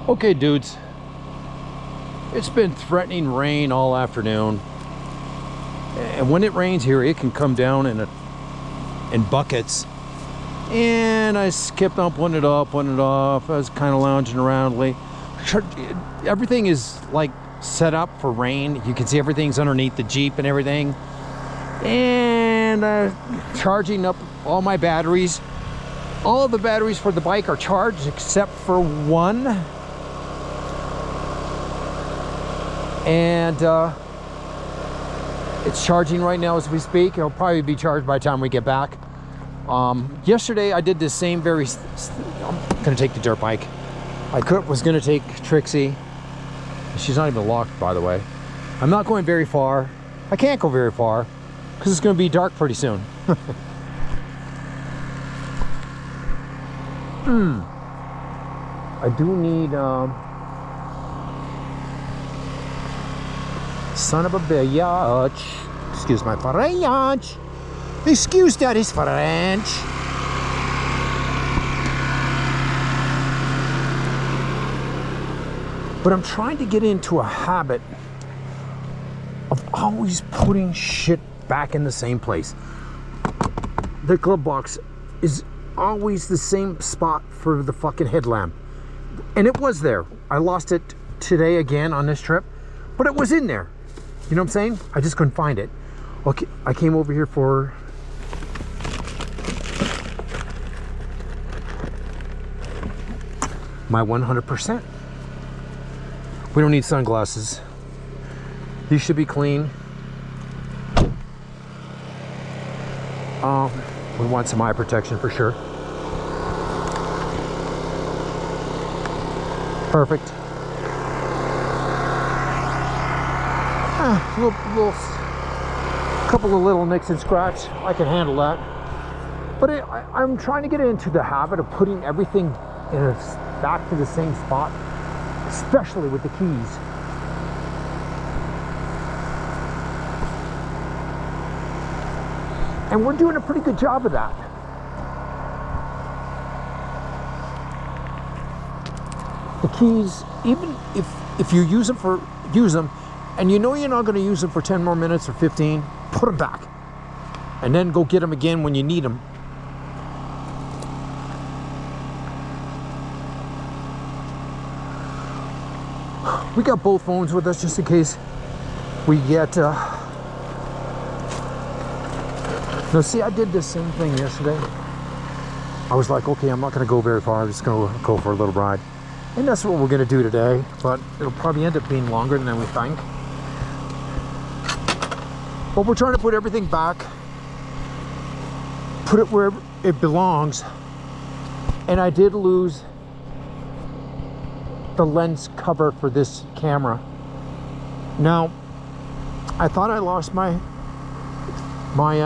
Okay, dudes, it's been threatening rain all afternoon, and when it rains here, it can come down in buckets. And I kept on putting it off. I was kind of lounging around late. Everything is like set up for rain. You can see everything's underneath the Jeep and everything. And charging up all my batteries. All of the batteries for the bike are charged except for one. And it's charging right now as we speak. It'll probably be charged by the time we get back. Yesterday I did the same I'm gonna take the dirt bike. I was gonna take Trixie. She's not even locked, by the way. I'm not going very far. I can't go very far because it's gonna be dark pretty soon. I do need son of a bitch. Excuse my French. Excuse that is French. But I'm trying to get into a habit of always putting shit back in the same place. The glove box is always the same spot for the fucking headlamp. And it was there. I lost it today again on this trip, but it was in there. You know what I'm saying? I just couldn't find it. Okay, I came over here for my 100%. We don't need sunglasses. These should be clean. We want some eye protection for sure. Perfect. Couple of little nicks and scratch. I can handle that. But I'm trying to get into the habit of putting everything back to the same spot, especially with the keys. And we're doing a pretty good job of that. The keys, even if you use them, and you know you're not going to use them for 10 more minutes or 15, put them back. And then go get them again when you need them. We got both phones with us just in case we get... Now see, I did the same thing yesterday. I was like, okay, I'm not going to go very far. I'm just going to go for a little ride. And that's what we're going to do today. But it'll probably end up being longer than we think. But we're trying to put everything back, put it where it belongs. And I did lose the lens cover for this camera. Now, I thought I lost my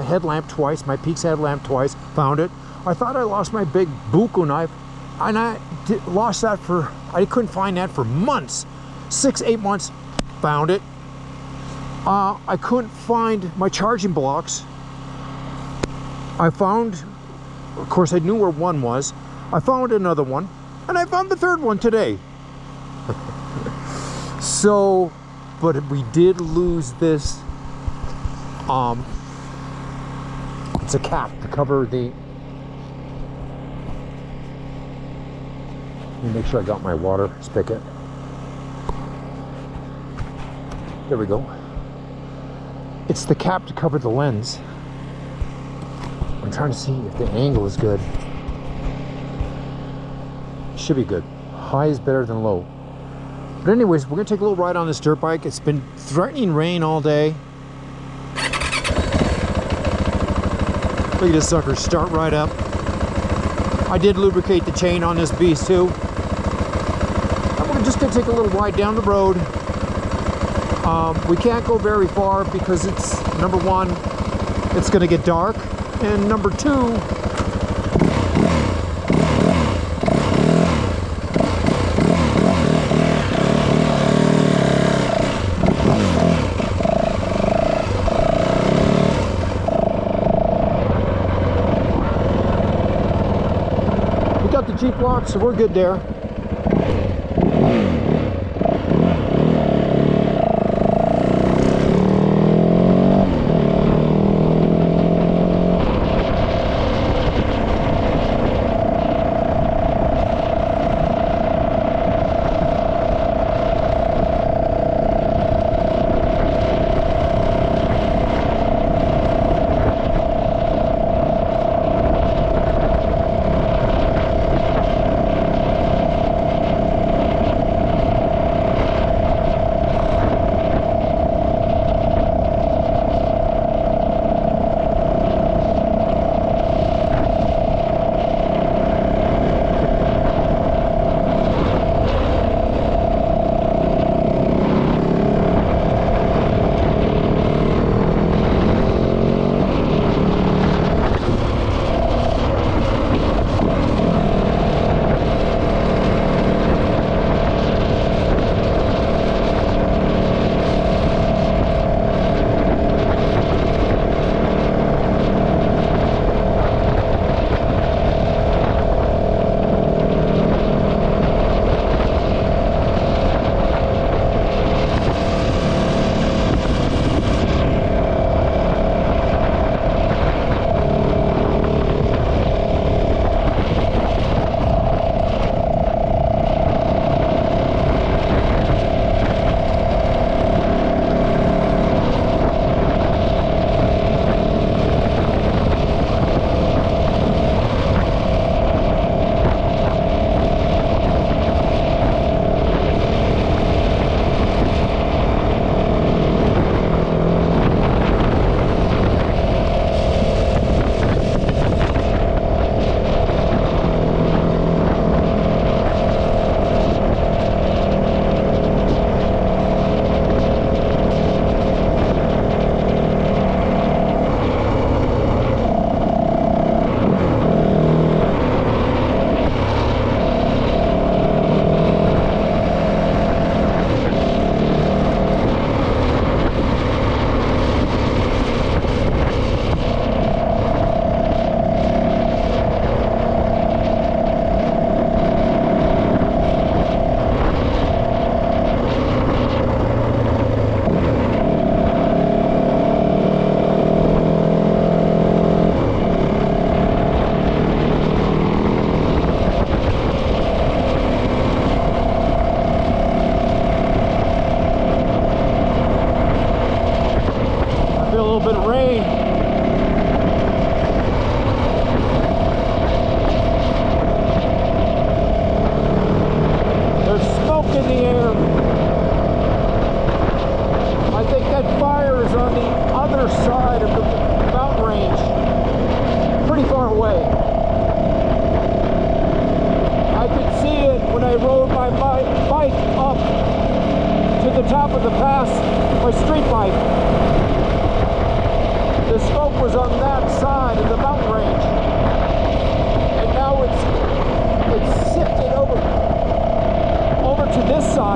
headlamp twice, my Peaks headlamp twice, found it. I thought I lost my big buku knife, and I lost that I couldn't find that for months, 6-8 months, found it. I couldn't find my charging blocks. I found, of course I knew where one was. I found another one, and I found the third one today. So, but we did lose this, it's a cap to cover the, let me make sure I got my water spigot. There we go. It's the cap to cover the lens. I'm trying to see if the angle is good. Should be good. High is better than low. But anyways, we're gonna take a little ride on this dirt bike. It's been threatening rain all day. Look at this sucker, start right up. I did lubricate the chain on this beast too. And we're just gonna take a little ride down the road. We can't go very far because it's, number one, it's gonna get dark. And number two, we got the Jeep locked, so we're good there.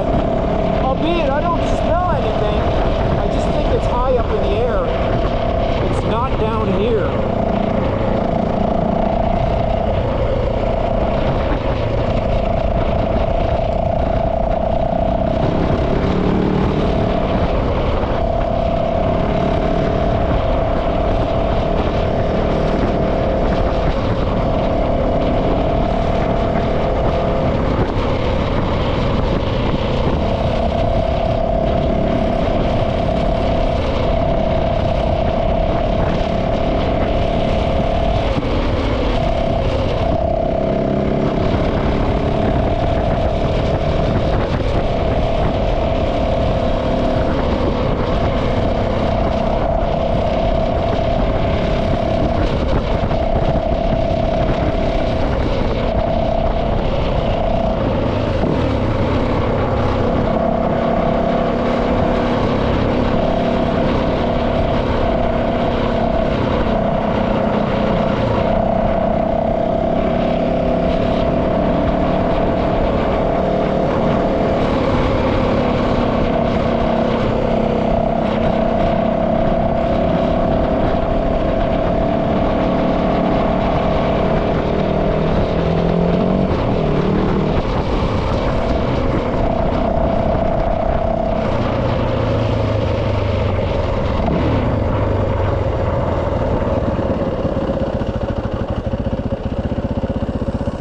but albeit I don't smell anything, I just think it's high up in the air. It's not down here.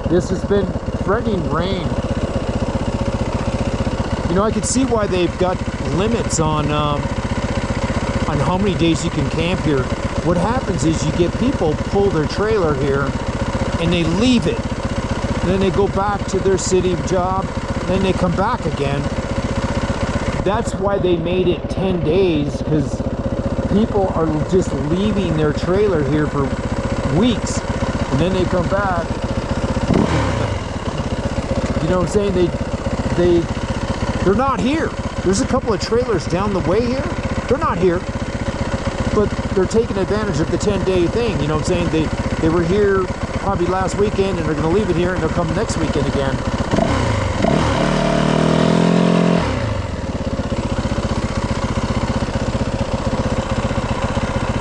This has been threatening rain. You know, I can see why they've got limits on how many days you can camp here. What happens is you get people pull their trailer here and they leave it. Then they go back to their city job, then they come back again. That's why they made it 10 days, because people are just leaving their trailer here for weeks and then they come back. You know what I'm saying? They're not here. There's a couple of trailers down the way here. They're not here, but they're taking advantage of the 10-day thing. You know what I'm saying? They were here probably last weekend and they're going to leave it here and they'll come next weekend again.